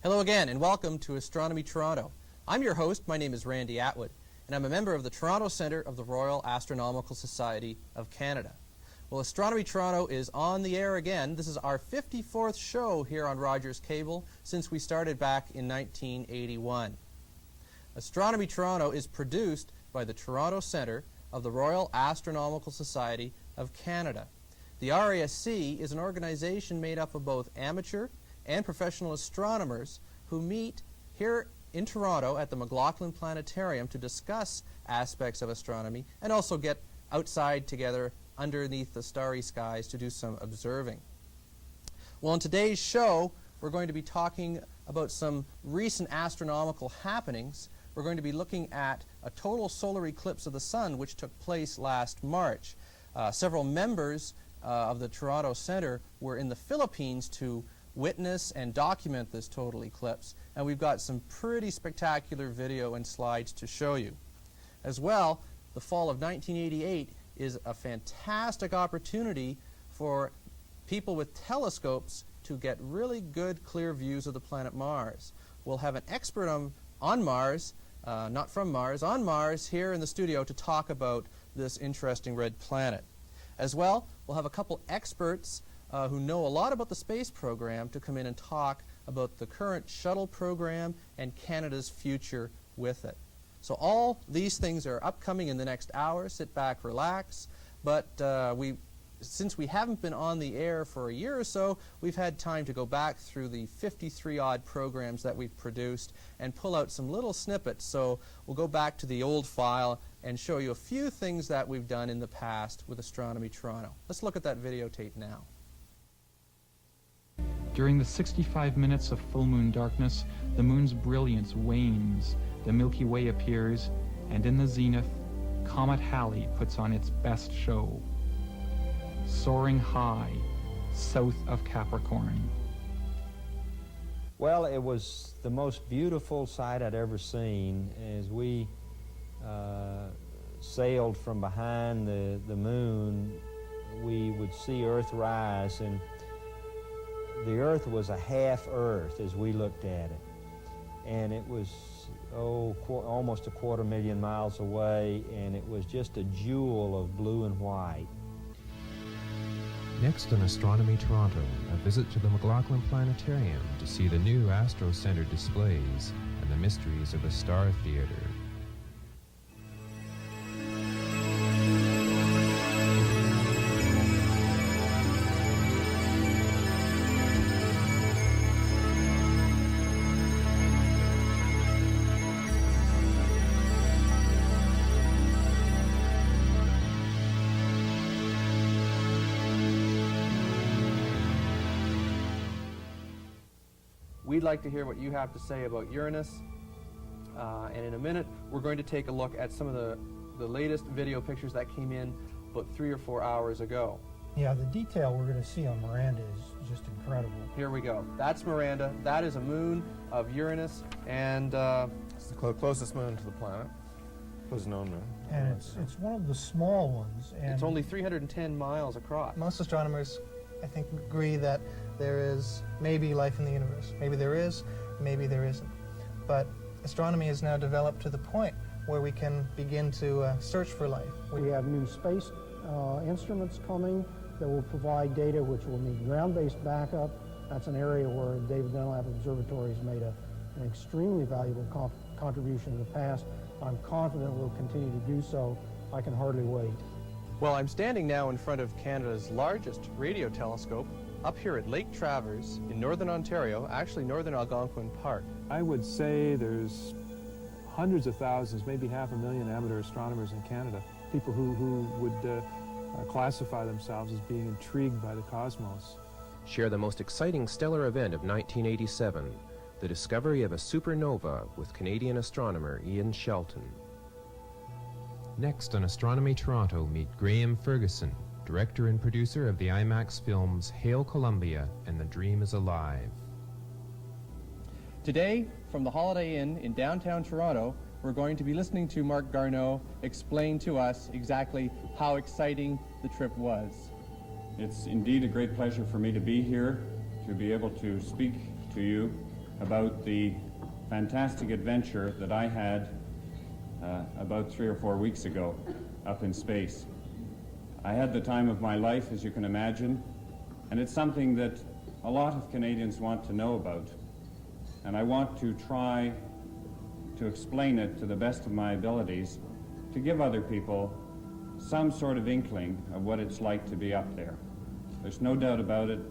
Hello again, and welcome to Astronomy Toronto. I'm your host. My name is Randy Atwood, and I'm a member of the Toronto Centre of the Royal Astronomical Society of Canada. Well, Astronomy Toronto is on the air again. This is our 54th show here on Rogers Cable since we started back in 1981. Astronomy Toronto is produced by the Toronto Centre of the Royal Astronomical Society of Canada. The RASC is an organization made up of both amateur and professional astronomers who meet here in Toronto at the McLaughlin Planetarium to discuss aspects of astronomy and also get outside together underneath the starry skies to do some observing. Well, in today's show, we're going to be talking about some recent astronomical happenings. We're going to be looking at a total solar eclipse of the sun which took place last March. Several members of the Toronto Centre were in the Philippines to witness and document this total eclipse, and we've got some pretty spectacular video and slides to show you. As well, the fall of 1988 is a fantastic opportunity for people with telescopes to get really good, clear views of the planet Mars. We'll have an expert on Mars, not from Mars, on Mars here in the studio to talk about this interesting red planet. As well, we'll have a couple experts who know a lot about the space program to come in and talk about the current shuttle program and Canada's future with it. So all these things are upcoming in the next hour. Sit back, relax. But since we haven't been on the air for a year or so, we've had time to go back through the 53-odd programs that we've produced and pull out some little snippets. So we'll go back to the old file and show you a few things that we've done in the past with Astronomy Toronto. Let's look at that videotape now. During the 65 minutes of full moon darkness, the moon's brilliance wanes, the Milky Way appears, and in the zenith, Comet Halley puts on its best show. Soaring high, south of Capricorn. Well, it was the most beautiful sight I'd ever seen. As we sailed from behind the moon, we would see Earth rise, and the Earth was a half Earth as we looked at it. And it was, almost a 250,000 miles away, and it was just a jewel of blue and white. Next on Astronomy Toronto, a visit to the McLaughlin Planetarium to see the new Astro Center displays and the mysteries of the Star Theater. We'd like to hear what you have to say about Uranus, and in a minute we're going to take a look at some of the latest video pictures that came in about 3 or 4 hours ago. Yeah, the detail we're going to see on Miranda is just incredible. Here we go. That's Miranda. That is a moon of Uranus, and it's the closest moon to the planet, closest known moon. And it's one of the small ones. And it's only 310 miles across. Most astronomers, I think, agree that there is maybe life in the universe. Maybe there is, maybe there isn't. But astronomy has now developed to the point where we can begin to search for life. We have new space instruments coming that will provide data which will need ground-based backup. That's an area where David Dunlap Observatory has made an extremely valuable contribution in the past. I'm confident we'll continue to do so. I can hardly wait. Well, I'm standing now in front of Canada's largest radio telescope, up here at Lake Travers in northern Ontario, actually northern Algonquin Park. I would say there's hundreds of thousands, maybe 500,000 amateur astronomers in Canada, people who would classify themselves as being intrigued by the cosmos. Share the most exciting stellar event of 1987, the discovery of a supernova with Canadian astronomer Ian Shelton. Next on Astronomy Toronto, meet Graham Ferguson, director and producer of the IMAX films Hail Columbia and The Dream is Alive. Today, from the Holiday Inn in downtown Toronto, we're going to be listening to Marc Garneau explain to us exactly how exciting the trip was. It's indeed a great pleasure for me to be here, to be able to speak to you about the fantastic adventure that I had about 3 or 4 weeks ago up in space. I had the time of my life, as you can imagine, and it's something that a lot of Canadians want to know about. And I want to try to explain it to the best of my abilities to give other people some sort of inkling of what it's like to be up there. There's no doubt about it.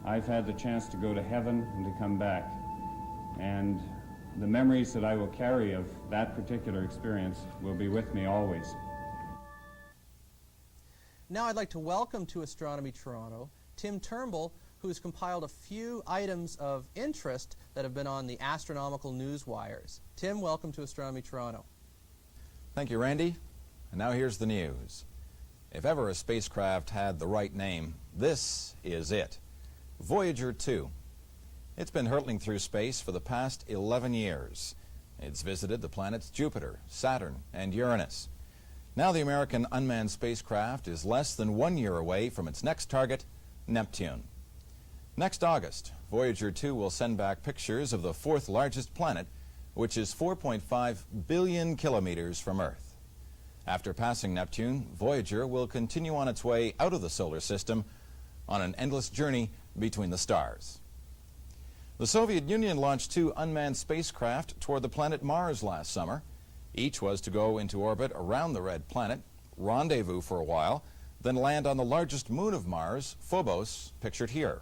I've had the chance to go to heaven and to come back. And the memories that I will carry of that particular experience will be with me always. Now I'd like to welcome to Astronomy Toronto Tim Turnbull, who has compiled a few items of interest that have been on the astronomical news wires. Tim, welcome to Astronomy Toronto. Thank you, Randy. And now here's the news. If ever a spacecraft had the right name, this is it. Voyager 2. It's been hurtling through space for the past 11 years. It's visited the planets Jupiter, Saturn, and Uranus. Now the American unmanned spacecraft is less than 1 year away from its next target, Neptune. Next August, Voyager 2 will send back pictures of the fourth largest planet, which is 4.5 billion kilometers from Earth. After passing Neptune, Voyager will continue on its way out of the solar system on an endless journey between the stars. The Soviet Union launched 2 unmanned spacecraft toward the planet Mars last summer. Each was to go into orbit around the red planet, rendezvous for a while, then land on the largest moon of Mars, Phobos, pictured here.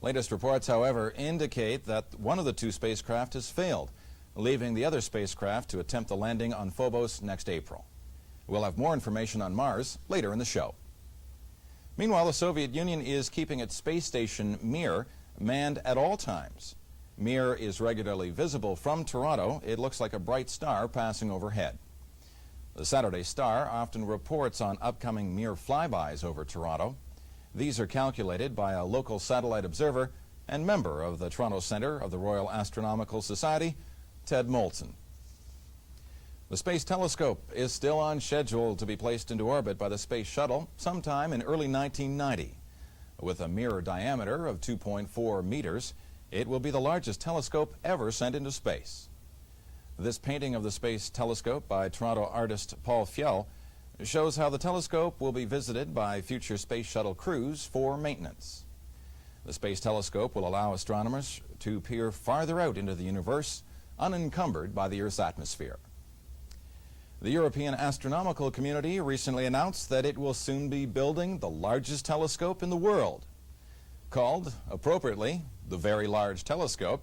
Latest reports, however, indicate that one of the 2 spacecraft has failed, leaving the other spacecraft to attempt the landing on Phobos next April. We'll have more information on Mars later in the show. Meanwhile, the Soviet Union is keeping its space station Mir manned at all times. Mir is regularly visible from Toronto. It looks like a bright star passing overhead. The Saturday Star often reports on upcoming Mir flybys over Toronto. These are calculated by a local satellite observer and member of the Toronto Centre of the Royal Astronomical Society, Ted Moulton. The Space Telescope is still on schedule to be placed into orbit by the Space Shuttle sometime in early 1990. With a mirror diameter of 2.4 meters, it will be the largest telescope ever sent into space. This painting of the Space Telescope by Toronto artist Paul Fjeld shows how the telescope will be visited by future Space Shuttle crews for maintenance. The Space Telescope will allow astronomers to peer farther out into the universe, unencumbered by the Earth's atmosphere. The European astronomical community recently announced that it will soon be building the largest telescope in the world. Called, appropriately, the Very Large Telescope,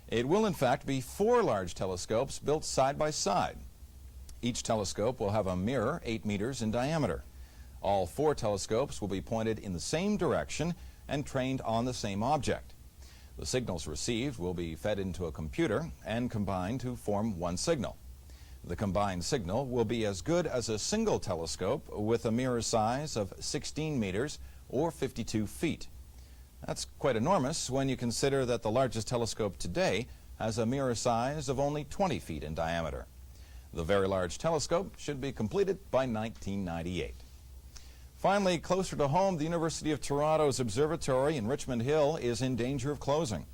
it will in fact be 4 large telescopes built side by side. Each telescope will have a mirror 8 meters in diameter. All 4 telescopes will be pointed in the same direction and trained on the same object. The signals received will be fed into a computer and combined to form one signal. The combined signal will be as good as a single telescope with a mirror size of 16 meters or 52 feet. That's quite enormous when you consider that the largest telescope today has a mirror size of only 20 feet in diameter. The Very Large Telescope should be completed by 1998. Finally, closer to home, the University of Toronto's observatory in Richmond Hill is in danger of closing.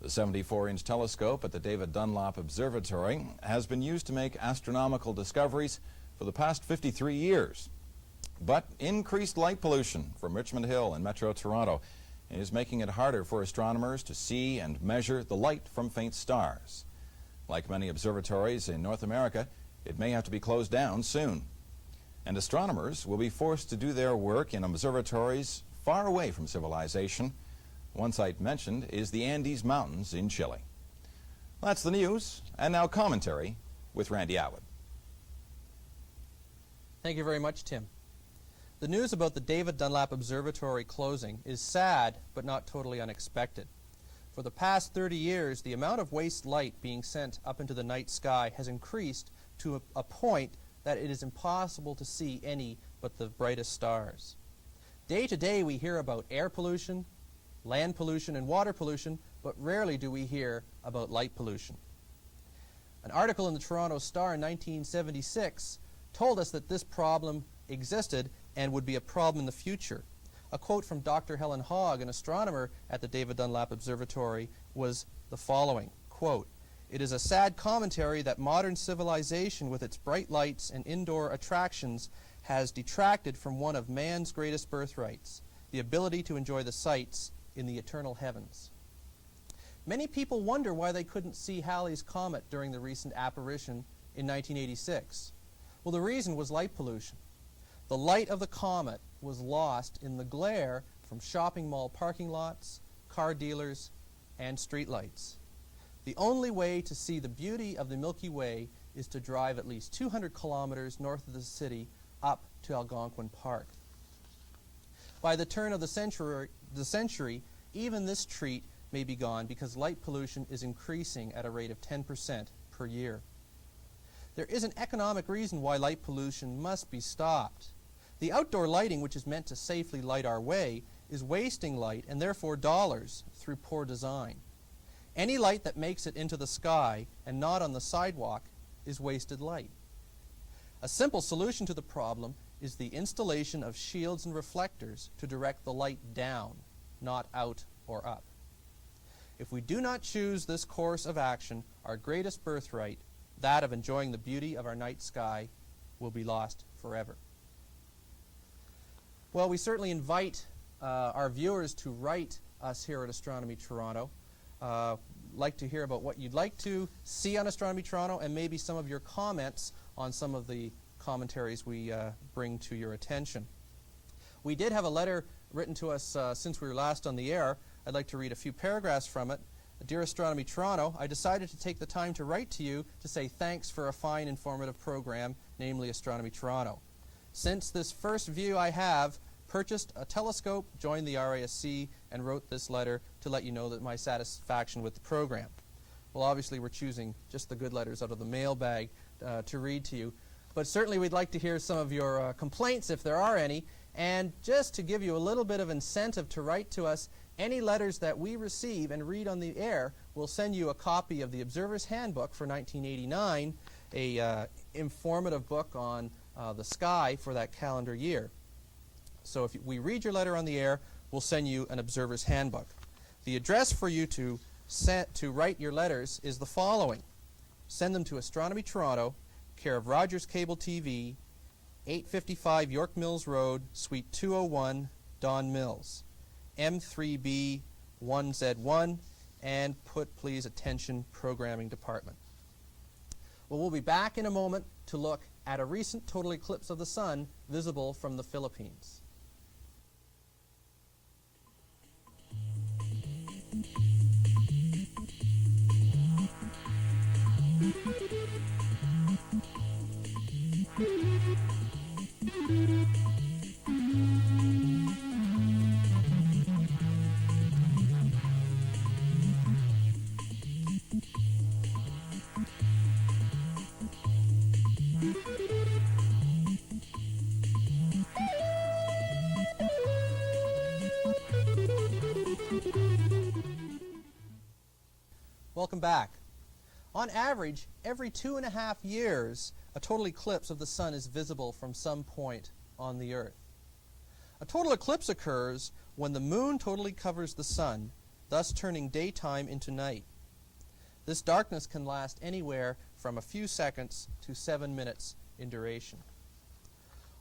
The 74-inch telescope at the David Dunlop Observatory has been used to make astronomical discoveries for the past 53 years. But increased light pollution from Richmond Hill and Metro Toronto is making it harder for astronomers to see and measure the light from faint stars. Like many observatories in North America, it may have to be closed down soon. And astronomers will be forced to do their work in observatories far away from civilization. One site mentioned is the Andes Mountains in Chile. That's the news, and now commentary with Randy Atwood. Thank you very much, Tim. The news about the David Dunlop Observatory closing is sad, but not totally unexpected. For the past 30 years, the amount of waste light being sent up into the night sky has increased to a point that it is impossible to see any but the brightest stars. Day to day, we hear about air pollution, land pollution, and water pollution, but rarely do we hear about light pollution. An article in the Toronto Star in 1976 told us that this problem existed and would be a problem in the future. A quote from Dr. Helen Hogg, an astronomer at the David Dunlap Observatory, was the following, quote, "It is a sad commentary that modern civilization with its bright lights and indoor attractions has detracted from one of man's greatest birthrights, the ability to enjoy the sights in the eternal heavens." Many people wonder why they couldn't see Halley's Comet during the recent apparition in 1986. Well, the reason was light pollution. The light of the comet was lost in the glare from shopping mall parking lots, car dealers, and streetlights. The only way to see the beauty of the Milky Way is to drive at least 200 kilometers north of the city up to Algonquin Park. By the turn of the century, even this treat may be gone because light pollution is increasing at a rate of 10% per year. There is an economic reason why light pollution must be stopped. The outdoor lighting, which is meant to safely light our way, is wasting light and therefore dollars through poor design. Any light that makes it into the sky and not on the sidewalk is wasted light. A simple solution to the problem is the installation of shields and reflectors to direct the light down, not out or up. If we do not choose this course of action, our greatest birthright, that of enjoying the beauty of our night sky, will be lost forever. Well, we certainly invite our viewers to write us here at Astronomy Toronto. Like to hear about what you'd like to see on Astronomy Toronto and maybe some of your comments on some of the commentaries we bring to your attention. We did have a letter written to us since we were last on the air. I'd like to read a few paragraphs from it. Dear Astronomy Toronto, I decided to take the time to write to you to say thanks for a fine informative program, namely Astronomy Toronto. Since this first view I have purchased a telescope, joined the RASC, and wrote this letter to let you know that my satisfaction with the program. Well, obviously we're choosing just the good letters out of the mailbag to read to you, but certainly we'd like to hear some of your complaints if there are any, and just to give you a little bit of incentive to write to us, any letters that we receive and read on the air, we'll send you a copy of the Observer's Handbook for 1989, a informative book on the sky for that calendar year. So if we read your letter on the air, we'll send you an Observer's Handbook. The address for you to write your letters is the following. Send them to Astronomy Toronto, care of Rogers Cable TV, 855 York Mills Road, Suite 201, Don Mills, M3B 1Z1, and put, please, attention, Programming Department. Well, we'll be back in a moment to look at a recent total eclipse of the sun visible from the Philippines. Welcome back. On average, every 2.5 years, a total eclipse of the sun is visible from some point on the Earth. A total eclipse occurs when the moon totally covers the sun, thus turning daytime into night. This darkness can last anywhere from a few seconds to 7 minutes in duration.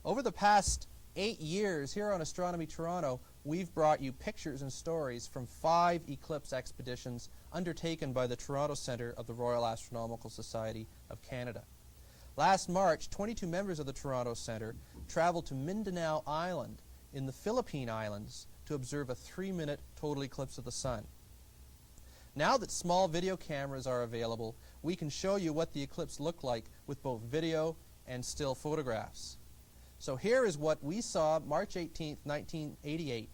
Over the past 8 years here on Astronomy Toronto, we've brought you pictures and stories from 5 eclipse expeditions undertaken by the Toronto Centre of the Royal Astronomical Society of Canada. Last March, 22 members of the Toronto Centre traveled to Mindanao Island in the Philippine Islands to observe a 3-minute total eclipse of the sun. Now that small video cameras are available, we can show you what the eclipse looked like with both video and still photographs. So here is what we saw March 18th, 1988,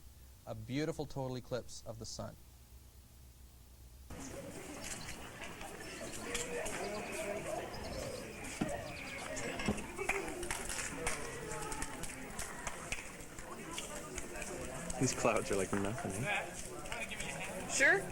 a beautiful total eclipse of the sun. These clouds are like nothing. Eh? Sure.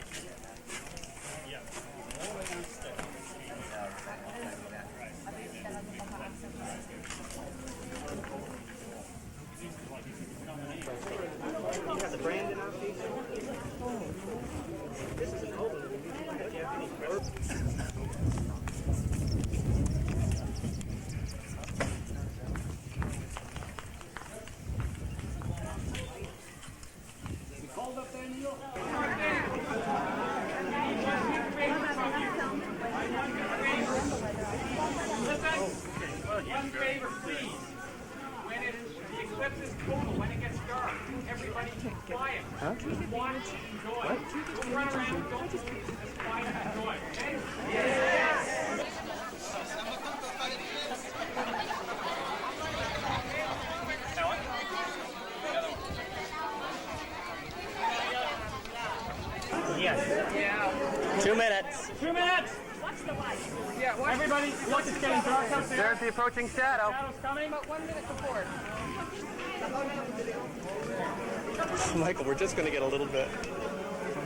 One favor, please. When the eclipse is total, when it gets dark, everybody quiet. Huh? Watch, enjoy. Don't run around, don't just quiet and enjoy, okay? Yes. Yeah. 2 minutes. 2 minutes. Watch the light. Yeah, everybody, look, it's getting dark out there. There's the approaching shadow. Shadow's coming. About 1 minute before. Michael, we're just going to get a little bit.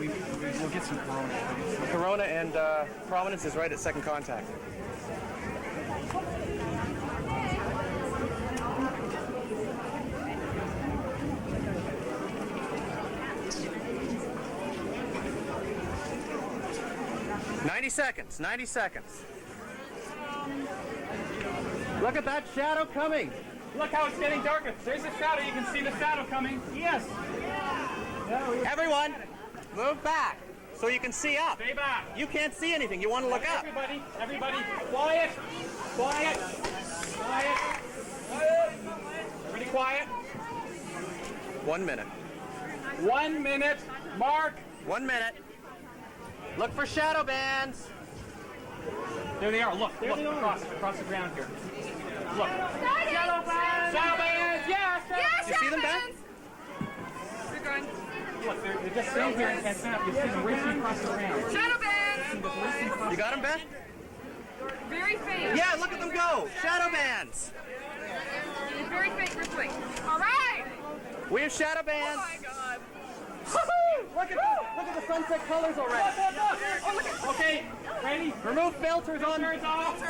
We'll get some corona. Corona and prominence is right at second contact. Seconds, 90 seconds. Look at that shadow coming. Look how it's getting darker. There's a shadow. You can see the shadow coming. Yes. Everyone, move back so you can see up. Stay back. You can't see anything. You want to look up. Everybody, quiet. Quiet. Quiet. Pretty quiet. 1 minute. 1 minute. Mark. 1 minute. Look for shadow bands. There they are. Look across the ground here. Look. Shadow bands. Shadow bands. Yes. Yes. You see them, Ben? They're going. Look, they're just sitting here and snap. You see them racing across the ground. Shadow bands. You got them, Ben? Very faint. Yeah. Look at them go. Shadow bands. Very faint rippling. All right. We have shadow bands. Oh my God. Look at the sunset colors already. Look. Okay, ready? Remove filters on. Filters off.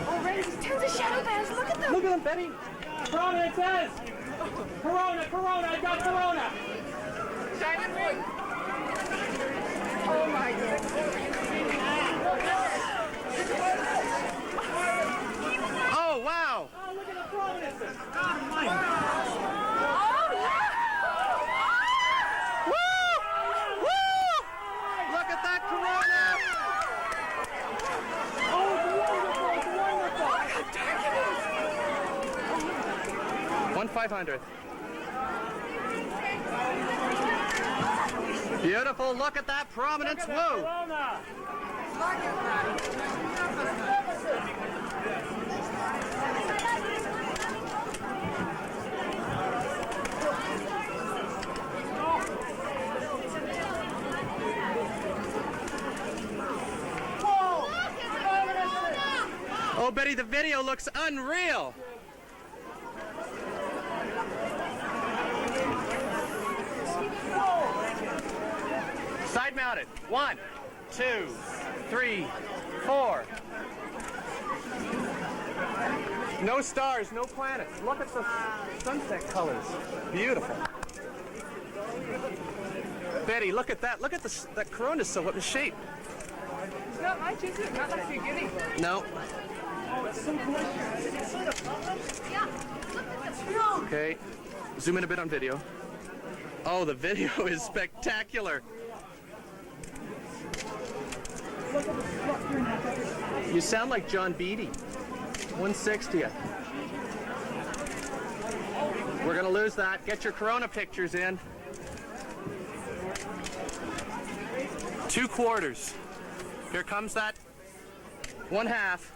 Already, tons of shadow bands. Look at them. Look at them, Betty. Corona, it says. Corona. I got Corona. Shining ring. Oh my God. Oh wow. Oh, look at the prominences. Look at that corona! Oh, it's wonderful! It's wonderful! 1/500. Beautiful. Look at that prominence. Whoa! Oh, Betty, the video looks unreal. Side mounted. 1, 2, 3, 4. No stars, no planets. Look at the sunset colors. Beautiful. Betty, look at that. Look at that corona so what in shape. It's not much, is it? Not like beginning. No. Okay, zoom in a bit on video. Oh, the video is spectacular. You sound like John Beatty. 160th. We're gonna lose that. Get your corona pictures in. 2/4. Here comes that 1/2.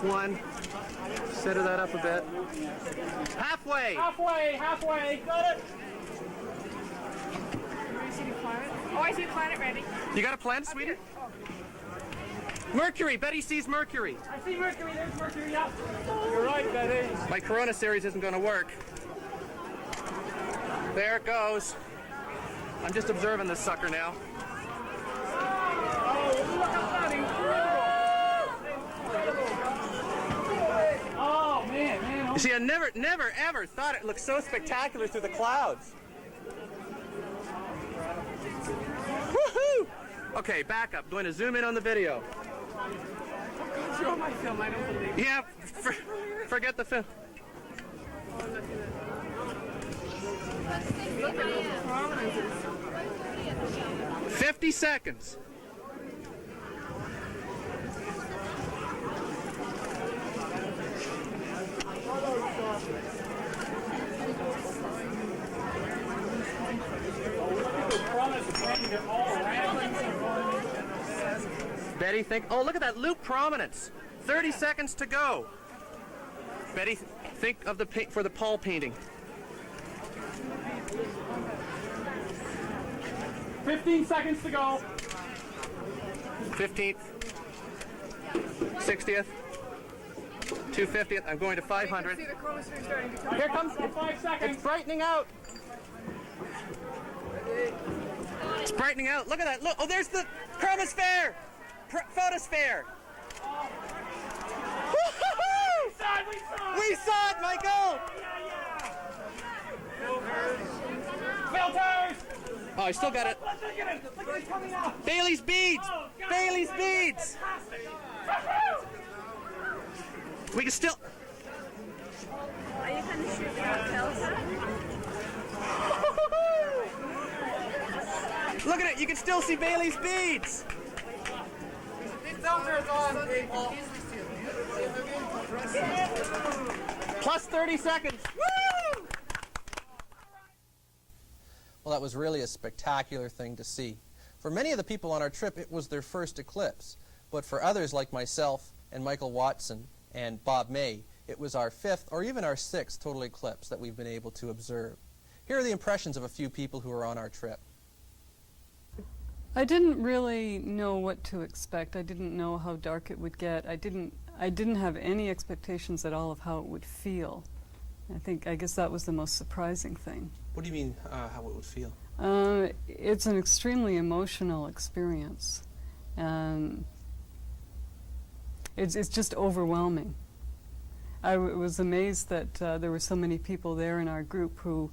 1. Center that up a bit. Halfway. Halfway. Got it. Oh, I see a planet, Randy. You got a planet, sweetie? Mercury. Betty sees Mercury. I see Mercury. There's Mercury. Yep. You're right, Betty. My corona series isn't going to work. There it goes. I'm just observing this sucker now. Oh, look at that. Incredible. Oh, man. You see, I never, ever thought it looked so spectacular through the clouds. Woohoo! Okay, back up. Going to zoom in on the video. Show my film, I don't believe it. Yeah, forget the film. Look at him. 50 seconds. Betty, think. Oh, look at that loop prominence. 30 seconds to go. Betty, think of the for the Paul painting. 15 seconds to go. 15th, 60th, 250th. I'm going to 500. See the chromosphere starting to come. Here comes 5 seconds. It's brightening out. It's brightening out. Look at that. Look. Oh, there's the chromosphere. Photosphere. We saw it, Michael. Filters. Oh, I still got it. Look at it. Look at it coming out. Bailey's beads. Bailey's beads. We can still. Are you kind of shooting out Look at it. You can still see Bailey's beads. Plus 30 seconds. Woo! Well, that was really a spectacular thing to see. For many of the people on our trip, it was their first eclipse. But for others like myself and Michael Watson and Bob May, it was our 5th or even our 6th total eclipse that we've been able to observe. Here are the impressions of a few people who were on our trip. I didn't really know what to expect. I didn't know how dark it would get. I didn't have any expectations at all of how it would feel. I guess that was the most surprising thing. What do you mean, how it would feel? It's an extremely emotional experience. It's just overwhelming. I was amazed that there were so many people there in our group who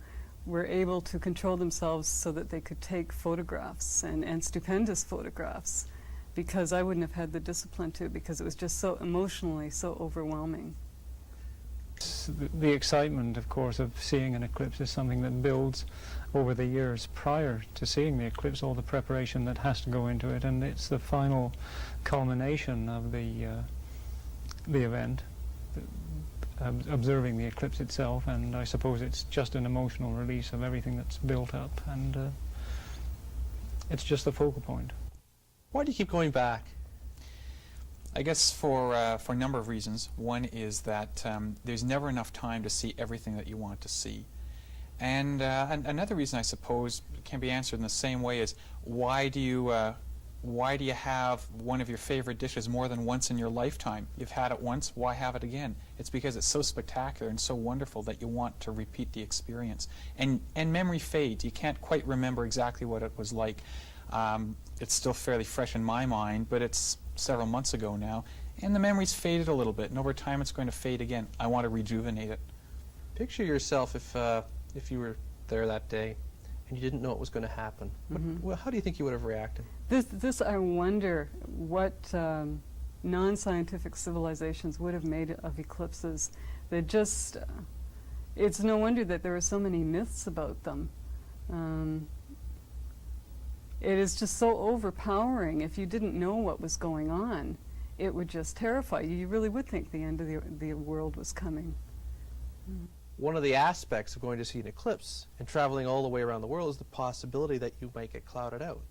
were able to control themselves so that they could take photographs and stupendous photographs, because I wouldn't have had the discipline to, because it was just so emotionally so overwhelming. The excitement, of course, of seeing an eclipse is something that builds over the years prior to seeing the eclipse, all the preparation that has to go into it, and it's the final culmination of the event, observing the eclipse itself, and I suppose it's just an emotional release of everything that's built up, and it's just the focal point. Why do you keep going back? I guess for a number of reasons. One is that there's never enough time to see everything that you want to see. And another reason, I suppose, can be answered in the same way is, why do you have one of your favorite dishes more than once in your lifetime? You've had it once, why have it again? It's because it's so spectacular and so wonderful that you want to repeat the experience. And memory fades. You can't quite remember exactly what it was like. It's still fairly fresh in my mind, but it's several months ago now, and the memory's faded a little bit, and over time it's going to fade again. I want to rejuvenate it. Picture yourself if you were there that day and you didn't know what was going to happen. Well, how do you think you would have reacted? This I wonder what non-scientific civilizations would have made of eclipses. They just, it's no wonder that there are so many myths about them. It is just so overpowering. If you didn't know what was going on, it would just terrify you. You really would think the end of the world was coming. One of the aspects of going to see an eclipse and traveling all the way around the world is the possibility that you might get clouded out.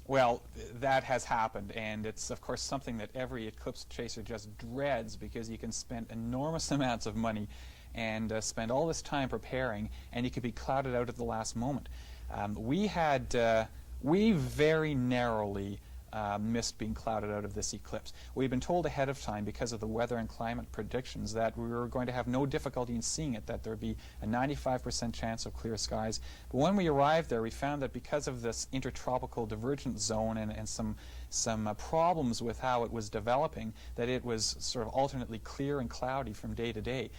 Well, that has happened, and it's, of course, something that every eclipse chaser just dreads, because you can spend enormous amounts of money and spend all this time preparing, and you could be clouded out at the last moment. We very narrowly missed being clouded out of this eclipse. We'd been told ahead of time, because of the weather and climate predictions, that we were going to have no difficulty in seeing it, that there would be a 95% chance of clear skies. But when we arrived there, we found that because of this intertropical divergence zone and some problems with how it was developing, that it was sort of alternately clear and cloudy from day to day.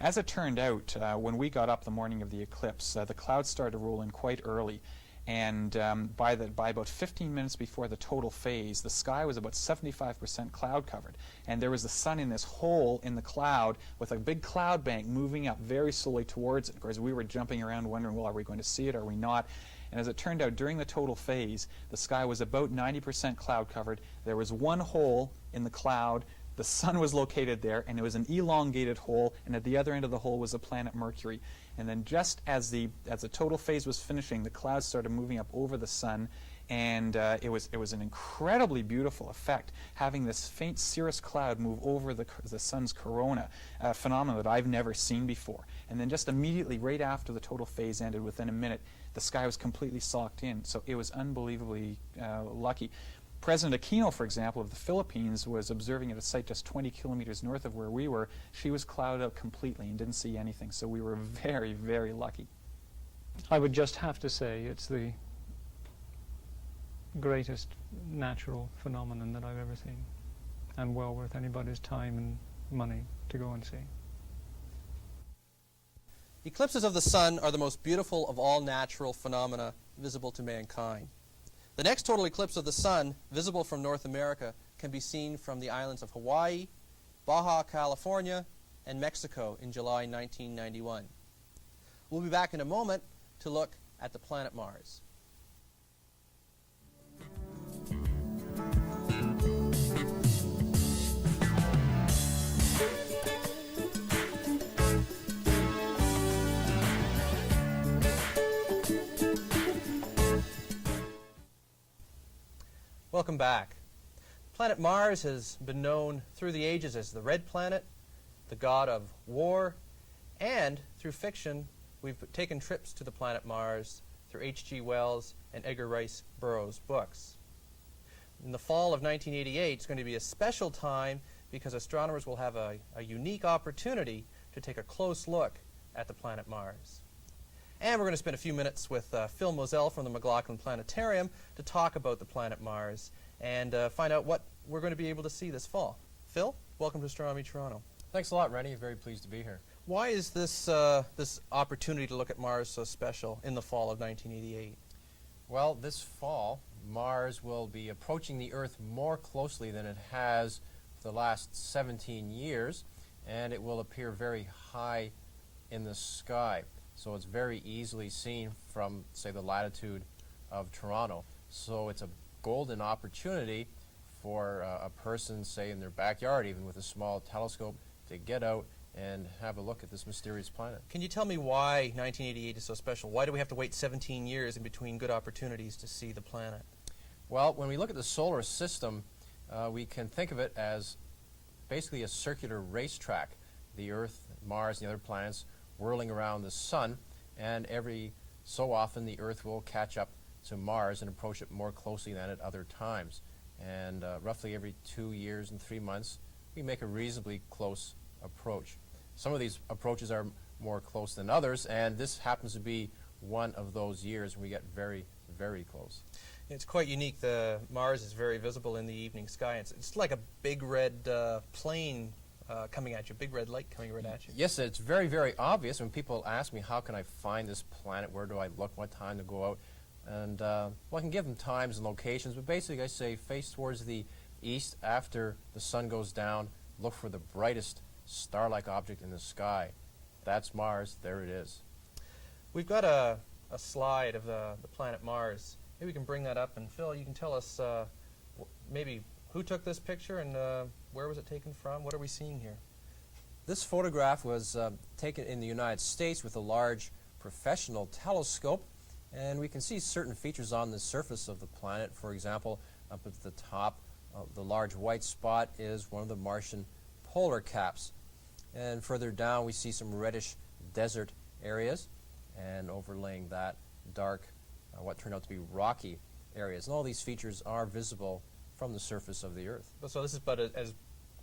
As it turned out, when we got up the morning of the eclipse, the clouds started to roll in quite early. And by about 15 minutes before the total phase, the sky was about 75% cloud covered. And there was the sun in this hole in the cloud with a big cloud bank moving up very slowly towards it. Of course, we were jumping around wondering, well, are we going to see it? Are we not? And as it turned out, during the total phase, the sky was about 90% cloud covered. There was one hole in the cloud. The sun was located there, and it was an elongated hole, and at the other end of the hole was the planet Mercury. And then just as the total phase was finishing, the clouds started moving up over the sun, and it was an incredibly beautiful effect, having this faint cirrus cloud move over the sun's corona, a phenomenon that I've never seen before. And then just immediately, right after the total phase ended, within a minute, the sky was completely socked in. So it was unbelievably lucky. President Aquino, for example, of the Philippines, was observing at a site just 20 kilometers north of where we were. She was clouded out completely and didn't see anything. So we were very, very lucky. I would just have to say it's the greatest natural phenomenon that I've ever seen, and well worth anybody's time and money to go and see. Eclipses of the sun are the most beautiful of all natural phenomena visible to mankind. The next total eclipse of the sun, visible from North America, can be seen from the islands of Hawaii, Baja California, and Mexico in July 1991. We'll be back in a moment to look at the planet Mars. Welcome back. Planet Mars has been known through the ages as the Red Planet, the god of war, and through fiction, we've taken trips to the planet Mars through H.G. Wells and Edgar Rice Burroughs' books. In the fall of 1988, it's going to be a special time because astronomers will have a unique opportunity to take a close look at the planet Mars. And we're going to spend a few minutes with Phil Mozel from the McLaughlin Planetarium to talk about the planet Mars and find out what we're going to be able to see this fall. Phil, welcome to Astronomy Toronto. Thanks a lot, Randy. Very pleased to be here. Why is this opportunity to look at Mars so special in the fall of 1988? Well, this fall, Mars will be approaching the Earth more closely than it has for the last 17 years, and it will appear very high in the sky. So it's very easily seen from, say, the latitude of Toronto. So it's a golden opportunity for a person, say, in their backyard, even with a small telescope, to get out and have a look at this mysterious planet. Can you tell me why 1988 is so special? Why do we have to wait 17 years in between good opportunities to see the planet? Well, when we look at the solar system, we can think of it as basically a circular racetrack. The Earth, Mars, and the other planets whirling around the sun, and every so often the Earth will catch up to Mars and approach it more closely than at other times. And roughly every 2 years and 3 months, we make a reasonably close approach. Some of these approaches are more close than others, and this happens to be one of those years when we get very, very close. It's quite unique. The Mars is very visible in the evening sky. It's like a big red plane coming at you, big red light coming right at you. Yes, it's very, very obvious. When people ask me, how can I find this planet, where do I look, what time to go out, and well, I can give them times and locations, but basically I say face towards the east after the sun goes down, look for the brightest star-like object in the sky. That's Mars. There it is. We've got a slide of the planet Mars. Maybe we can bring that up, and Phil, you can tell us maybe who took this picture and where was it taken from? What are we seeing here? This photograph was taken in the United States with a large professional telescope, and we can see certain features on the surface of the planet. For example, up at the top, the large white spot is one of the Martian polar caps. And further down, we see some reddish desert areas, and overlaying that, dark, what turned out to be rocky areas. And all these features are visible from the surface of the Earth. So this is about as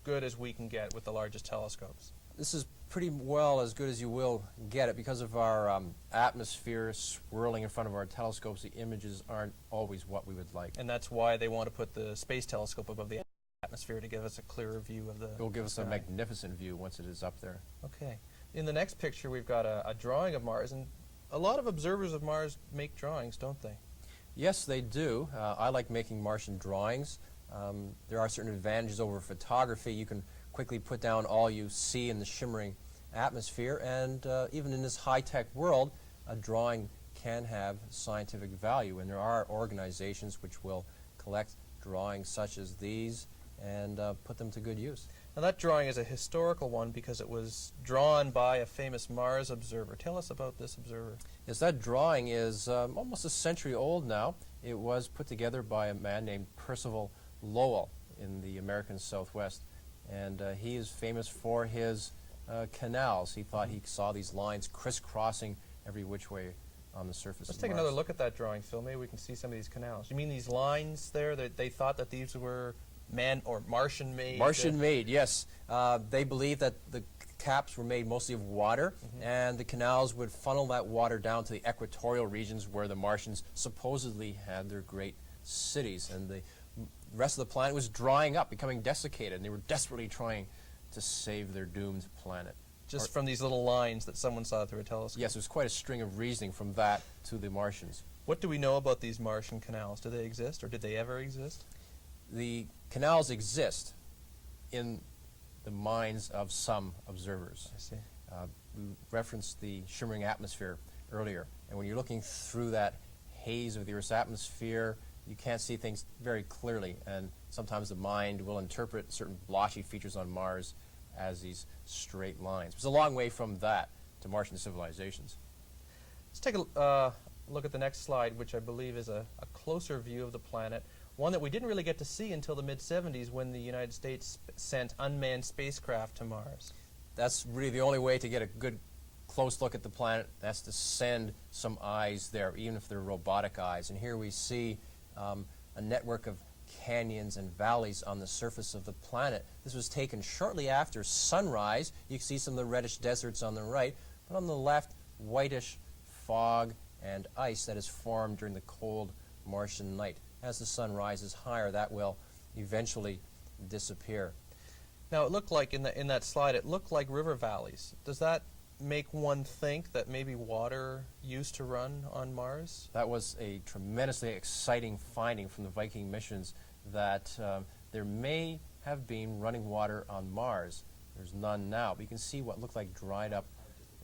good as we can get with the largest telescopes. This is pretty well as good as you will get it because of our atmosphere swirling in front of our telescopes. The images aren't always what we would like. And that's why they want to put the space telescope above the atmosphere to give us a clearer view of the It will give us sky. a magnificent view once it is up there. Okay. In the next picture, we've got a drawing of Mars, and a lot of observers of Mars make drawings, don't they? Yes, they do. I like making Martian drawings. There are certain advantages over photography. You can quickly put down all you see in the shimmering atmosphere, and even in this high-tech world, a drawing can have scientific value, and there are organizations which will collect drawings such as these and put them to good use. Now that drawing is a historical one because it was drawn by a famous Mars observer. Tell us about this observer. Yes, that drawing is almost a century old now. It was put together by a man named Percival Lowell in the American Southwest, and he is famous for his canals. He thought he saw these lines crisscrossing every which way on the surface Let's of take Mars. another look at that drawing, Phil. Maybe we can see some of these canals. You mean these lines there, that they thought that these were man or Martian-made? Martian-made, yes. They believed that the caps were made mostly of water, and the canals would funnel that water down to the equatorial regions where the Martians supposedly had their great cities, and the rest of the planet was drying up, becoming desiccated, and they were desperately trying to save their doomed planet. Just from these little lines that someone saw through a telescope? Yes, there's quite a string of reasoning from that to the Martians. What do we know about these Martian canals? Do they exist, or did they ever exist? The canals exist in the minds of some observers. I see. We referenced the shimmering atmosphere earlier, and when you're looking through that haze of the Earth's atmosphere, you can't see things very clearly, and sometimes the mind will interpret certain blotchy features on Mars as these straight lines. It's a long way from that to Martian civilizations. Let's take a look at the next slide, which I believe is a closer view of the planet, one that we didn't really get to see until the mid-70s when the United States sent unmanned spacecraft to Mars. That's really the only way to get a good close look at the planet. That's to send some eyes there, even if they're robotic eyes. And here we see a network of canyons and valleys on the surface of the planet. This was taken shortly after sunrise. You can see some of the reddish deserts on the right, but on the left, whitish fog and ice that is formed during the cold Martian night. As the sun rises higher, that will eventually disappear. Now, it looked like, in that slide, it looked like river valleys. Does that make one think that maybe water used to run on Mars? That was a tremendously exciting finding from the Viking missions, that there may have been running water on Mars. There's none now, but you can see what looked like dried up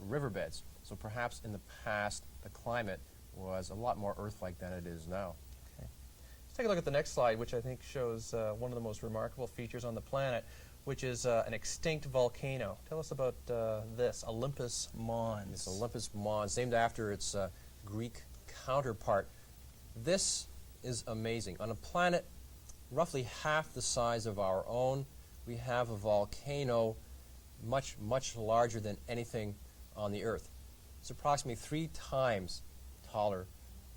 riverbeds. So perhaps in the past, the climate was a lot more Earth-like than it is now. Okay. Let's take a look at the next slide, which I think shows one of the most remarkable features on the planet, which is an extinct volcano. Tell us about this, Olympus Mons. It's Olympus Mons, named after its Greek counterpart. This is amazing. On a planet roughly half the size of our own, we have a volcano much, much larger than anything on the Earth. It's approximately 3 times taller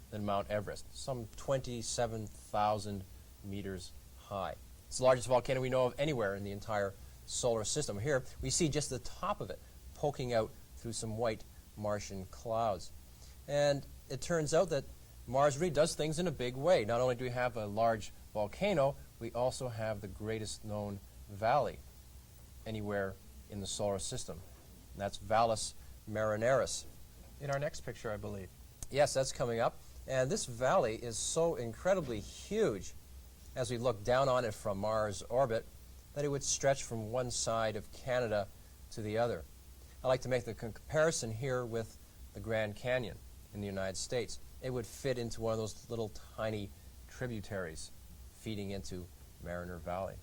than Mount Everest, some 27,000 meters high. It's the largest volcano we know of anywhere in the entire solar system. Here we see just the top of it poking out through some white Martian clouds. And it turns out that Mars really does things in a big way. Not only do we have a large volcano, we also have the greatest known valley anywhere in the solar system. And that's Valles Marineris. In our next picture, I believe. Yes, that's coming up. And this valley is so incredibly huge as we look down on it from Mars' orbit that it would stretch from one side of Canada to the other. I like to make the comparison here with the Grand Canyon in the United States. It would fit into one of those little tiny tributaries feeding into Mariner Valley.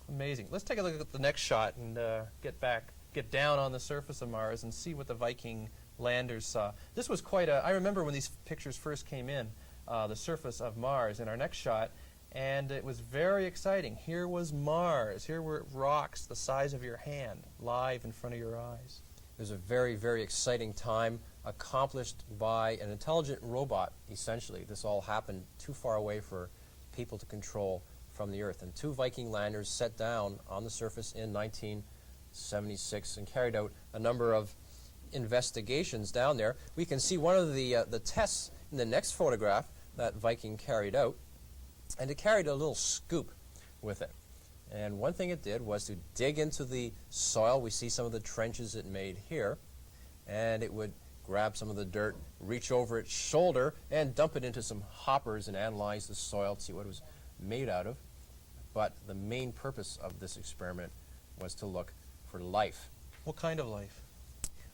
Amazing. Let's take a look at the next shot and get down on the surface of Mars and see what the Viking landers saw. This was quite I remember when these pictures first came in, the surface of Mars in our next shot, and it was very exciting. Here was Mars. Here were rocks the size of your hand, live in front of your eyes. It was a very, very exciting time, accomplished by an intelligent robot, essentially. This all happened too far away for people to control from the Earth. And 2 Viking landers set down on the surface in 1976 and carried out a number of investigations down there. We can see one of the tests in the next photograph that Viking carried out, and it carried a little scoop with it. And one thing it did was to dig into the soil. We see some of the trenches it made here. And it would grab some of the dirt, reach over its shoulder, and dump it into some hoppers and analyze the soil to see what it was made out of. But the main purpose of this experiment was to look for life. What kind of life?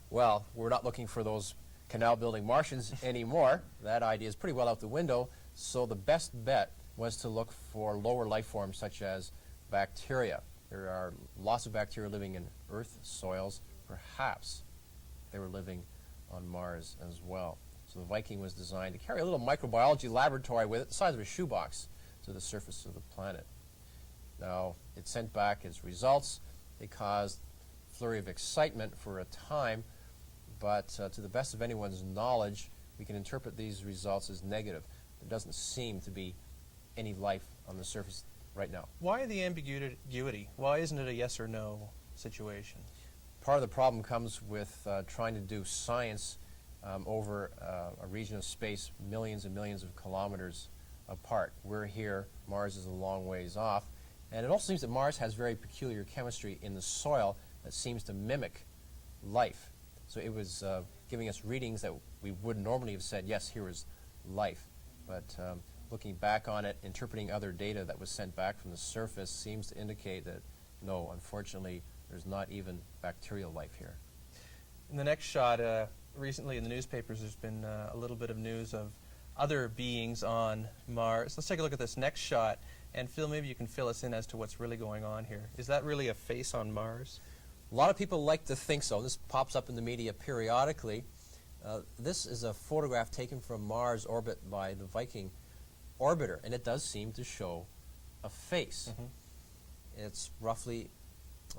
Well, we're not looking for those canal-building Martians anymore. That idea is pretty well out the window. So the best bet was to look for lower life forms such as bacteria. There are lots of bacteria living in Earth soils. Perhaps they were living on Mars as well. So the Viking was designed to carry a little microbiology laboratory with it, the size of a shoebox, to the surface of the planet. Now, it sent back its results. They caused a flurry of excitement for a time, but to the best of anyone's knowledge, we can interpret these results as negative. There doesn't seem to be any life on the surface right now. Why the ambiguity? Why isn't it a yes or no situation? Part of the problem comes with trying to do science over a region of space millions and millions of kilometers apart. We're here, Mars is a long ways off, and it also seems that Mars has very peculiar chemistry in the soil that seems to mimic life. So it was giving us readings that we would normally have said, yes, here is life. But looking back on it, interpreting other data that was sent back from the surface seems to indicate that, no, unfortunately, there's not even bacterial life here. In the next shot, recently in the newspapers, there's been a little bit of news of other beings on Mars. Let's take a look at this next shot. And Phil, maybe you can fill us in as to what's really going on here. Is that really a face on Mars? A lot of people like to think so. This pops up in the media periodically. This is a photograph taken from Mars orbit by the Viking orbiter, and it does seem to show a face. It's roughly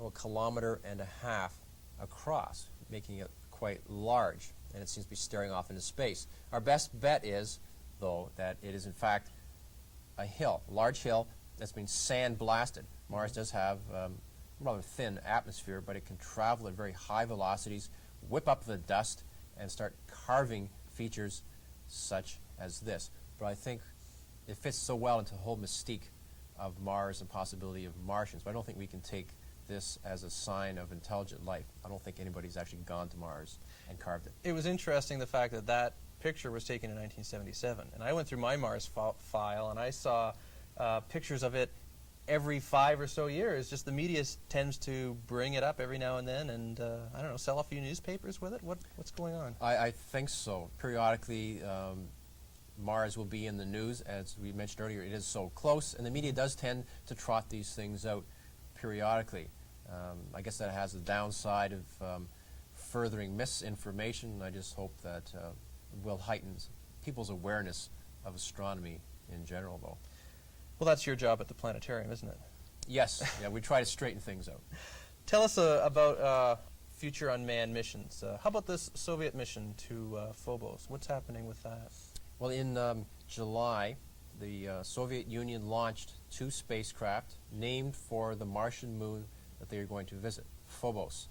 a kilometer and a half across, making it quite large, and it seems to be staring off into space. Our best bet is, though, that it is in fact a hill, a large hill that's been sand-blasted. Mars does have a rather thin atmosphere, but it can travel at very high velocities, whip up the dust, and start carving features such as this. But I think it fits so well into the whole mystique of Mars and possibility of Martians. But I don't think we can take this as a sign of intelligent life. I don't think anybody's actually gone to Mars and carved it. It was interesting the fact that that picture was taken in 1977. And I went through my Mars file and I saw pictures of it every 5 or so years. Just the media tends to bring it up every now and then and, I don't know, sell a few newspapers with it? What's going on? I think so. Periodically, Mars will be in the news. As we mentioned earlier, it is so close, and the media does tend to trot these things out periodically. I guess that has the downside of furthering misinformation. I just hope that will heighten people's awareness of astronomy in general, though. Well, that's your job at the planetarium, isn't it? Yes. Yeah, we try to straighten things out. Tell us about future unmanned missions. How about this Soviet mission to Phobos? What's happening with that? Well, in July, the Soviet Union launched 2 spacecraft named for the Martian moon that they are going to visit, Phobos.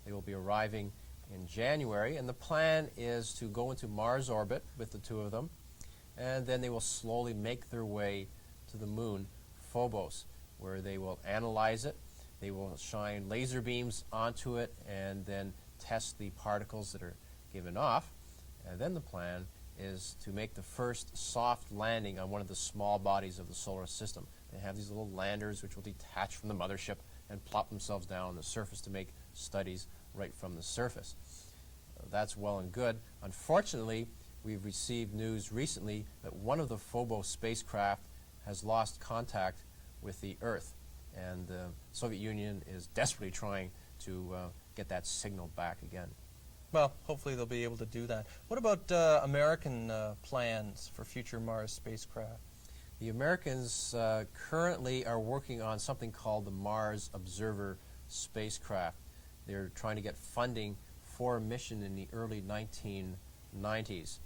They will be arriving in January, and the plan is to go into Mars orbit with the 2 of them, and then they will slowly make their way to the moon, Phobos, where they will analyze it. They will shine laser beams onto it and then test the particles that are given off. And then the plan is to make the first soft landing on one of the small bodies of the solar system. They have these little landers which will detach from the mothership and plop themselves down on the surface to make studies right from the surface. That's well and good. Unfortunately, we've received news recently that one of the Phobos spacecraft has lost contact with the Earth, and the Soviet Union is desperately trying to get that signal back again. Well, hopefully they'll be able to do that. What about American plans for future Mars spacecraft? The Americans currently are working on something called the Mars Observer spacecraft. They're trying to get funding for a mission in the early 1990s.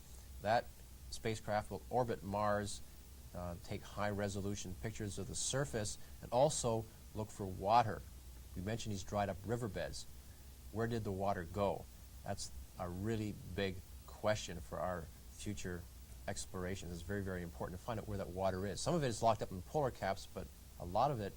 That spacecraft will orbit Mars, take high-resolution pictures of the surface, and also look for water. We mentioned these dried-up riverbeds. Where did the water go? That's a really big question for our future explorations. It's very, very important to find out where that water is. Some of it is locked up in polar caps, but a lot of it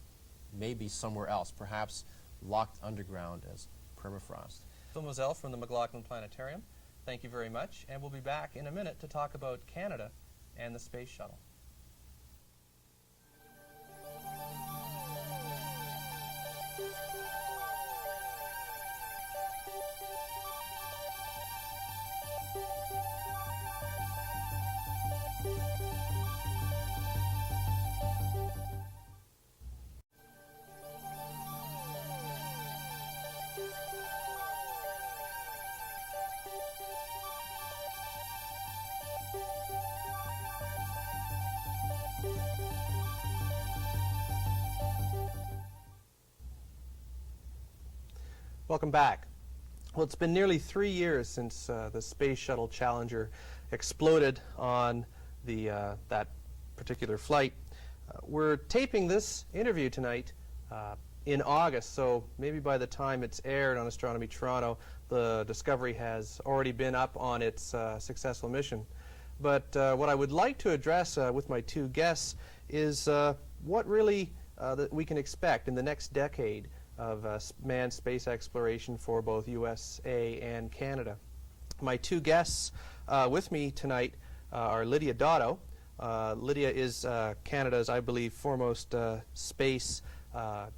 may be somewhere else, perhaps locked underground as permafrost. Phil Mozel from the McLaughlin Planetarium, thank you very much, and we'll be back in a minute to talk about Canada and the Space Shuttle. Welcome back. Well, it's been nearly 3 years since the Space Shuttle Challenger exploded on that particular flight. We're taping this interview tonight in August, so maybe by the time it's aired on Astronomy Toronto, the Discovery has already been up on its successful mission. But what I would like to address with my two guests is what really that we can expect in the next decade of manned space exploration for both USA and Canada. My two guests with me tonight are Lydia Dotto. Lydia is Canada's, I believe, foremost space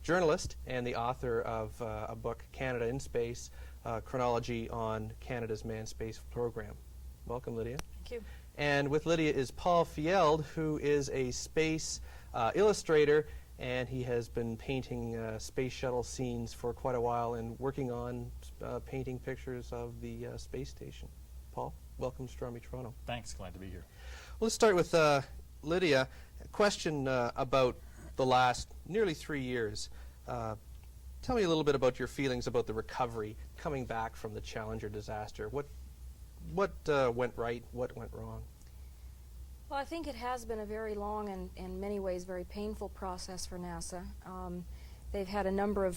journalist and the author of a book, Canada in Space, Chronology on Canada's Manned Space Program. Welcome, Lydia. Thank you. And with Lydia is Paul Fjeld, who is a space illustrator, and he has been painting space shuttle scenes for quite a while and working on painting pictures of the space station. Paul, welcome to Astronomy Toronto. Thanks, glad to be here. Well, let's start with Lydia. A question about the last nearly 3 years. Tell me a little bit about your feelings about the recovery coming back from the Challenger disaster. What went right? What went wrong? Well, I think it has been a very long and, in many ways, very painful process for NASA. They've had a number of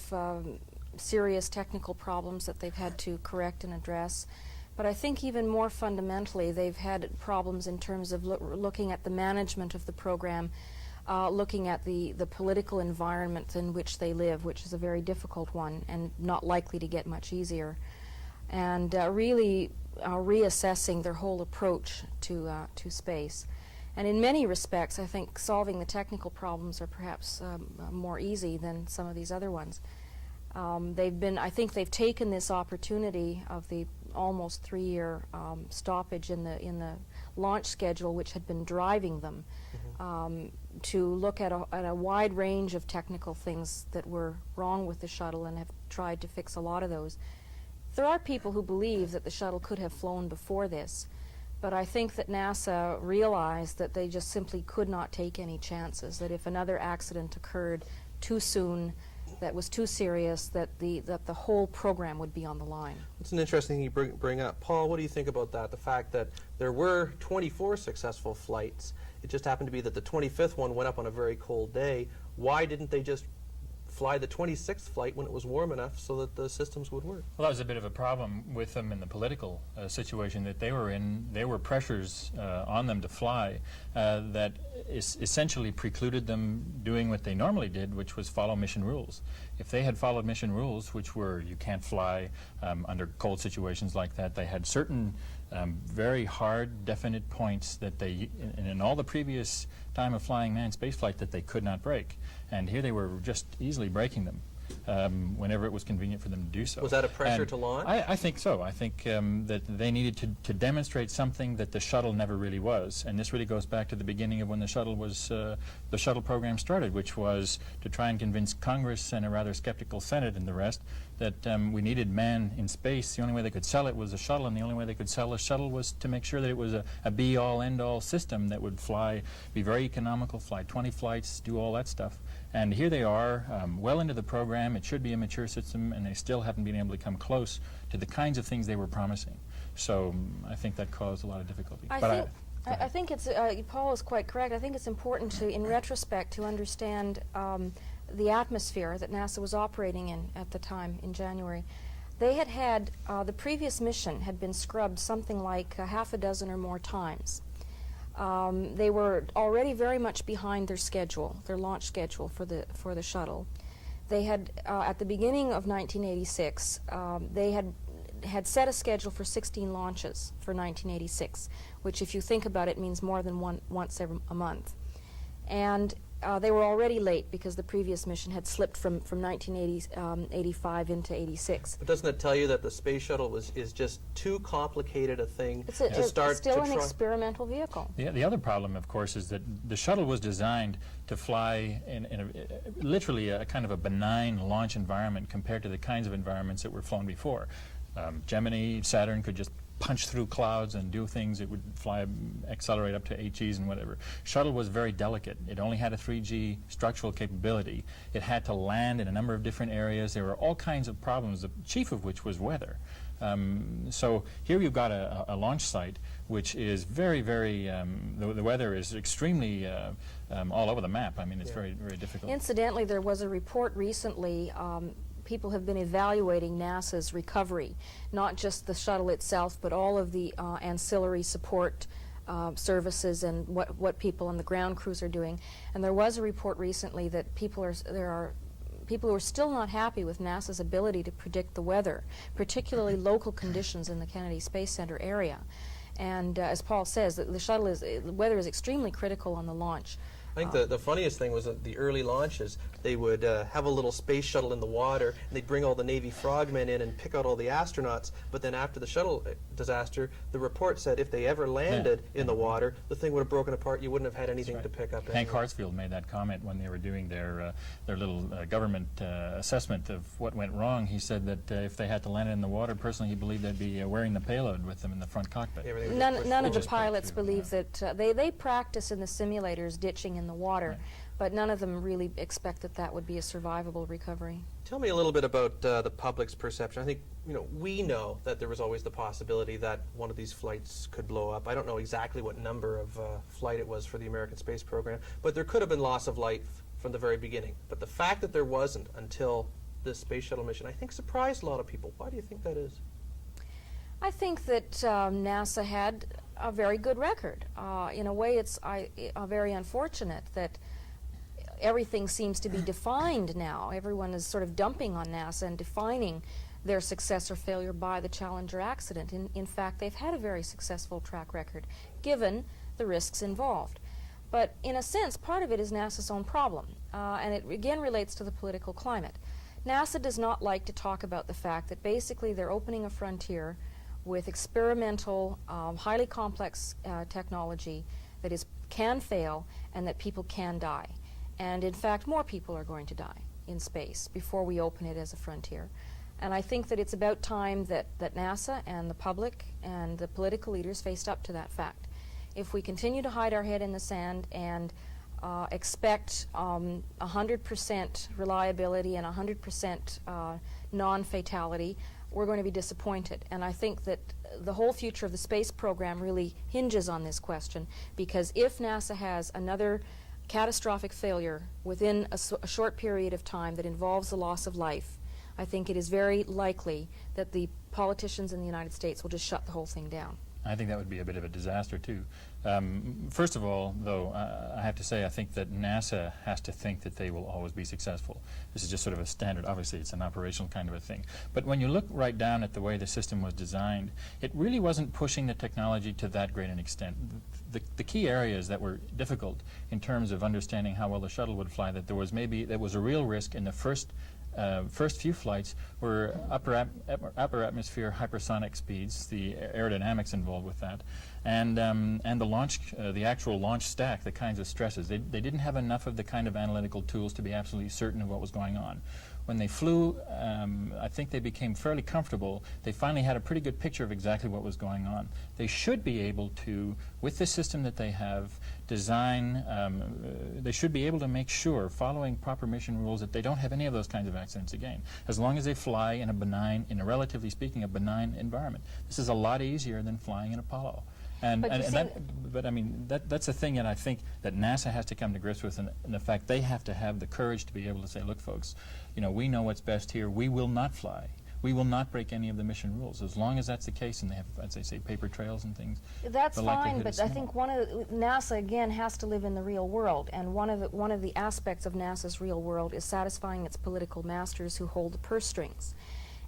serious technical problems that they've had to correct and address. But I think even more fundamentally, they've had problems in terms of looking at the management of the program, looking at the political environment in which they live, which is a very difficult one and not likely to get much easier, and really reassessing their whole approach to space. And in many respects, I think solving the technical problems are perhaps more easy than some of these other ones. I think they've taken this opportunity of the almost 3-year stoppage in the launch schedule, which had been driving them, to look at a wide range of technical things that were wrong with the shuttle, and have tried to fix a lot of those. There are people who believe that the shuttle could have flown before this, but I think that NASA realized that they just simply could not take any chances, that if another accident occurred too soon, that was too serious, that the whole program would be on the line. It's an interesting thing you bring up. Paul, what do you think about that? The fact that there were 24 successful flights. It just happened to be that the 25th one went up on a very cold day. Why didn't they just fly the 26th flight when it was warm enough so that the systems would work? Well, that was a bit of a problem with them in the political situation that they were in. There were pressures on them to fly that essentially precluded them doing what they normally did, which was follow mission rules. If they had followed mission rules, which were you can't fly under cold situations like that, they had certain very hard, definite points that they, in all the previous time of flying manned spaceflight, that they could not break. And here they were just easily breaking them whenever it was convenient for them to do so. Was that a pressure to launch? I think so. I think that they needed to demonstrate something that the shuttle never really was. And this really goes back to the beginning of when the shuttle was, the shuttle program started, which was to try and convince Congress and a rather skeptical Senate and the rest that we needed man in space. The only way they could sell it was a shuttle, and the only way they could sell a shuttle was to make sure that it was a be-all, end-all system that would fly, be very economical, fly 20 flights, do all that stuff. And here they are, well into the program. It should be a mature system, and they still haven't been able to come close to the kinds of things they were promising. So I think that caused a lot of difficulty. I think it's, Paul is quite correct. I think it's important to, in retrospect, to understand the atmosphere that NASA was operating in at the time in January. They had the previous mission had been scrubbed something like half a dozen or more times. They were already very much behind their schedule, their launch schedule for the shuttle. they had, at the beginning of 1986, they had set a schedule for 16 launches for 1986, which, if you think about it, means more than once a month. And they were already late because the previous mission had slipped from 1985 into 86. But doesn't it tell you that the space shuttle is just too complicated a thing to start? It's still an experimental vehicle. The other problem, of course, is that the shuttle was designed to fly in literally a kind of a benign launch environment compared to the kinds of environments that were flown before. Gemini, Saturn could just punch through clouds and do things. It would fly, accelerate up to 8 Gs and whatever. Shuttle was very delicate. It only had a 3G structural capability. It had to land in a number of different areas. There were all kinds of problems, the chief of which was weather. So here you've got a launch site which is very, very, the weather is extremely all over the map. I mean, it's very, very difficult. Incidentally, there was a report recently, people have been evaluating NASA's recovery, not just the shuttle itself, but all of the ancillary support services and what people on the ground crews are doing. And there was a report recently that there are people who are still not happy with NASA's ability to predict the weather, particularly local conditions in the Kennedy Space Center area. And as Paul says, the weather is extremely critical on the launch. I think the funniest thing was that the early launches, they would have a little space shuttle in the water, and they'd bring all the Navy frogmen in and pick out all the astronauts. But then after the shuttle disaster, the report said if they ever landed in the water, the thing would have broken apart. You wouldn't have had anything to pick up. Hank Hartsfield made that comment when they were doing their little government assessment of what went wrong. He said that if they had to land it in the water, personally he believed they'd be wearing the payload with them in the front cockpit. None of the pilots believe that they practice in the simulators ditching in the water, but none of them really expect that would be a survivable recovery. Tell me a little bit about the public's perception. I think we know that there was always the possibility that one of these flights could blow up. I don't know exactly what number of flight it was for the American space program, but there could have been loss of life from the very beginning. But the fact that there wasn't until this space shuttle mission, I think, surprised a lot of people. Why do you think that is? I think that NASA had a very good record. In a way, it's very unfortunate that everything seems to be defined now. Everyone is sort of dumping on NASA and defining their success or failure by the Challenger accident. In fact, they've had a very successful track record, given the risks involved. But in a sense, part of it is NASA's own problem, and it again relates to the political climate. NASA does not like to talk about the fact that basically they're opening a frontier with experimental, highly complex technology that can fail and that people can die. And in fact, more people are going to die in space before we open it as a frontier. And I think that it's about time that NASA and the public and the political leaders faced up to that fact. If we continue to hide our head in the sand and expect 100% reliability and 100% non-fatality, we're going to be disappointed. And I think that the whole future of the space program really hinges on this question, because if NASA has another catastrophic failure within a short period of time that involves the loss of life, I think it is very likely that the politicians in the United States will just shut the whole thing down. I think that would be a bit of a disaster, too. First of all, though, I have to say I think that NASA has to think that they will always be successful. This is just sort of a standard. Obviously, it's an operational kind of a thing. But when you look right down at the way the system was designed, it really wasn't pushing the technology to that great an extent. The key areas that were difficult in terms of understanding how well the shuttle would fly, that there was a real risk in the first few flights were upper atmosphere hypersonic speeds, the aerodynamics involved with that, and the launch, the actual launch stack, the kinds of stresses. They didn't have enough of the kind of analytical tools to be absolutely certain of what was going on. When they flew, I think they became fairly comfortable. They finally had a pretty good picture of exactly what was going on. They should be able to, with the system that they have, design, they should be able to make sure, following proper mission rules, that they don't have any of those kinds of accidents again, as long as they fly in a relatively speaking, a benign environment. This is a lot easier than flying in Apollo. But I mean, that's a thing that I think that NASA has to come to grips with, and the fact they have to have the courage to be able to say, look, folks, we know what's best here. We will not fly. we will not break any of the mission rules. As long as that's the case, and they have, as they say, paper trails and things. That's the fine, likelihood but is I small. think NASA again has to live in the real world, and one of the aspects of NASA's real world is satisfying its political masters who hold the purse strings.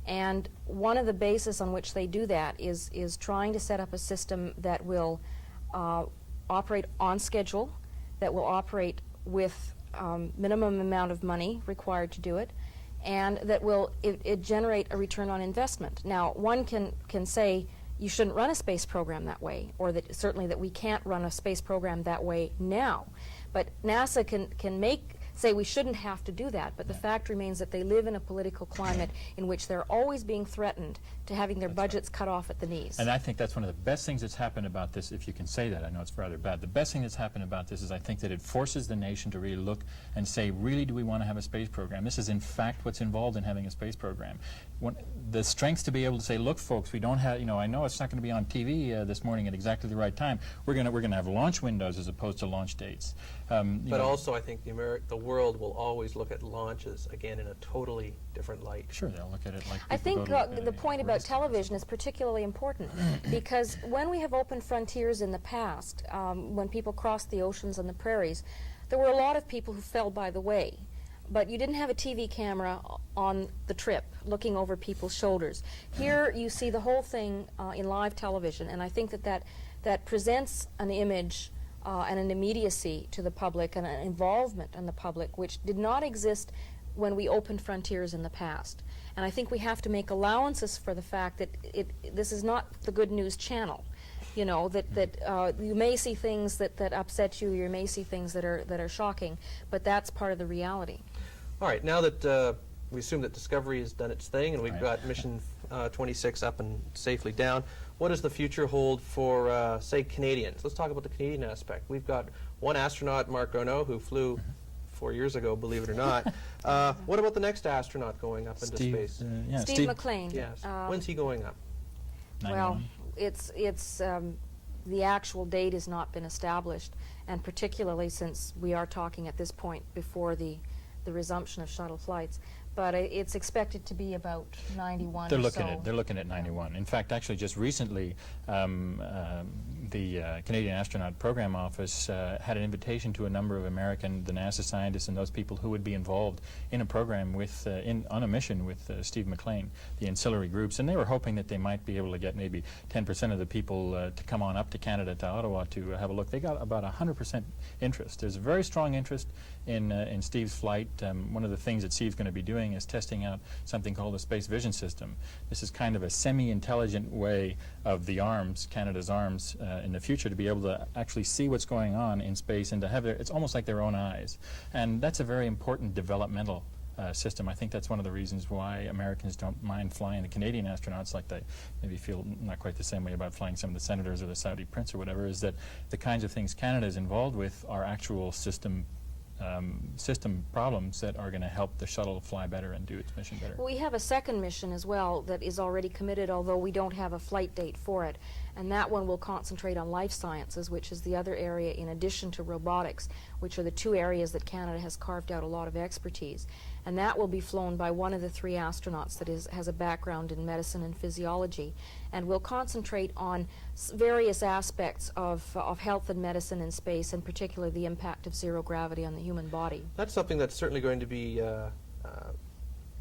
And one of the bases on which they do that is trying to set up a system that will operate on schedule, that will operate with minimum amount of money required to do it, and that will generate a return on investment. Now, one can say you shouldn't run a space program that way, or that certainly that we can't run a space program that way now. But NASA can say we shouldn't have to do that, but the fact remains that they live in a political climate in which they're always being threatened to having their budgets cut off at the knees. And I think that's one of the best things that's happened about this, if you can say that. I know it's rather bad. The best thing that's happened about this is I think that it forces the nation to really look and say, really, do we want to have a space program? This is, in fact, what's involved in having a space program. The strength to be able to say, look, folks, we don't have, I know it's not going to be on TV this morning at exactly the right time. We're going to have launch windows as opposed to launch dates. But also, I think the world will always look at launches, again, in a totally different light. Sure, they'll look at it like I think the point about television is particularly important because when we have open frontiers in the past, when people crossed the oceans and the prairies, there were a lot of people who fell by the way. But you didn't have a TV camera on the trip looking over people's shoulders. Here you see the whole thing in live television, and I think that presents an image and an immediacy to the public and an involvement in the public which did not exist when we opened frontiers in the past. And I think we have to make allowances for the fact that this is not the good news channel. That you may see things that upset you, you may see things that are shocking, but that's part of the reality. All right, now that we assume that Discovery has done its thing and we've got mission 26 up and safely down, what does the future hold for, say, Canadians? Let's talk about the Canadian aspect. We've got one astronaut, Mark Garneau, who flew 4 years ago, believe it or not. What about the next astronaut going up into space? Steve McLean. Yes. When's he going up? Well, it's the actual date has not been established, and particularly since we are talking at this point before the resumption of shuttle flights. But it's expected to be about 91 They're or looking so. at they're looking at 91. In fact, actually, just recently, the Canadian Astronaut Program Office had an invitation to a number of the NASA scientists and those people who would be involved in a program with on a mission with Steve McLean, the ancillary groups, and they were hoping that they might be able to get maybe 10% of the people to come on up to Canada, to Ottawa, to have a look. They got about 100% interest. There's a very strong interest in Steve's flight. One of the things that Steve's going to be doing is testing out something called the Space Vision System. This is kind of a semi-intelligent way of the arms, Canada's arms, in the future to be able to actually see what's going on in space and to have it's almost like their own eyes. And that's a very important developmental system. I think that's one of the reasons why Americans don't mind flying the Canadian astronauts like they maybe feel not quite the same way about flying some of the senators or the Saudi prince or whatever, is that the kinds of things Canada is involved with are actual system problems that are going to help the shuttle fly better and do its mission better. We have a second mission as well that is already committed, although we don't have a flight date for it. And that one will concentrate on life sciences, which is the other area in addition to robotics, which are the two areas that Canada has carved out a lot of expertise. And that will be flown by one of the three astronauts that has a background in medicine and physiology, and will concentrate on various aspects of health and medicine in space, and particularly the impact of zero gravity on the human body. That's something that's certainly going to be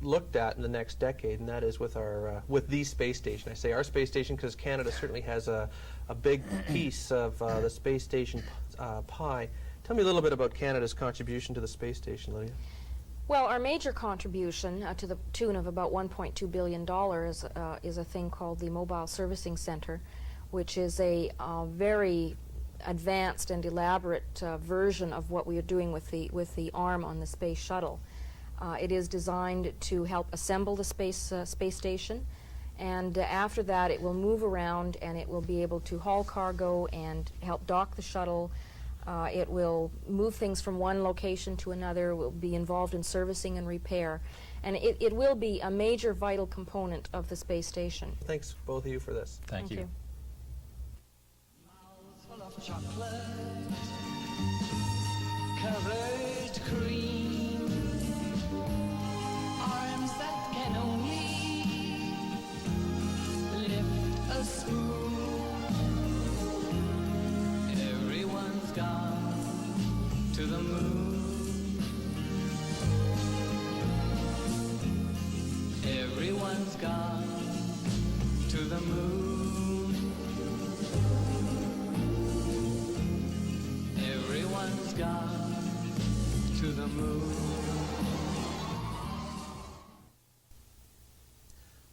looked at in the next decade, and that is with our with the space station. I say our space station because Canada certainly has a big piece of the space station pie. Tell me a little bit about Canada's contribution to the space station, Lydia. Well, our major contribution to the tune of about $1.2 billion is a thing called the Mobile Servicing Center, which is a very advanced and elaborate version of what we are doing with the arm on the space shuttle. It is designed to help assemble the space station, and after that it will move around and it will be able to haul cargo and help dock the shuttle. It will move things from one location to another, will be involved in servicing and repair, and it will be a major vital component of the space station. Thanks, both of you, for this. Thank you. Full of chocolate, covered cream, arms that can only moon. Everyone's gone to the moon. Everyone's gone to the moon.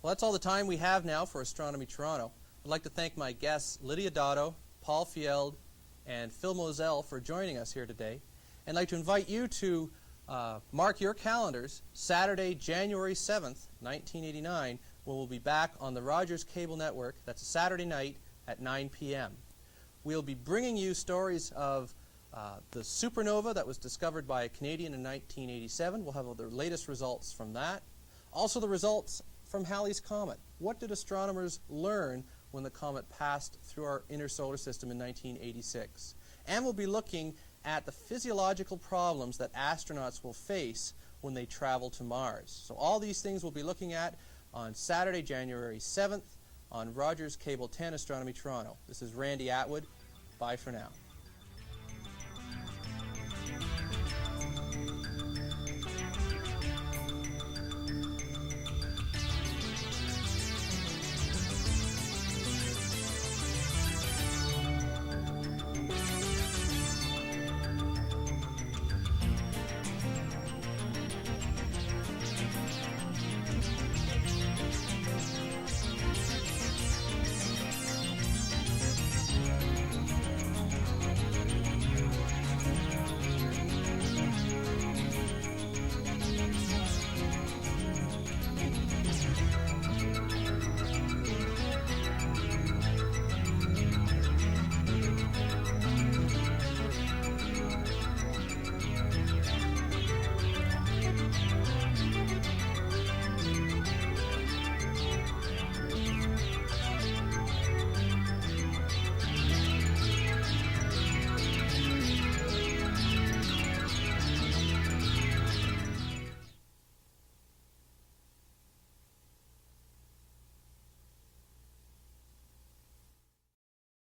Well, that's all the time we have now for Astronomy Toronto. I'd like to thank my guests Lydia Dotto, Paul Fjeld, and Phil Mozel for joining us here today. And I'd like to invite you to mark your calendars Saturday, January 7th, 1989, when we'll be back on the Rogers Cable Network. That's a Saturday night at 9 p.m. We'll be bringing you stories of the supernova that was discovered by a Canadian in 1987. We'll have the latest results from that. Also the results from Halley's Comet. What did astronomers learn when the comet passed through our inner solar system in 1986? And we'll be looking at the physiological problems that astronauts will face when they travel to Mars. So all these things we'll be looking at on Saturday, January 7th on Rogers Cable 10 Astronomy Toronto. This is Randy Atwood. Bye for now.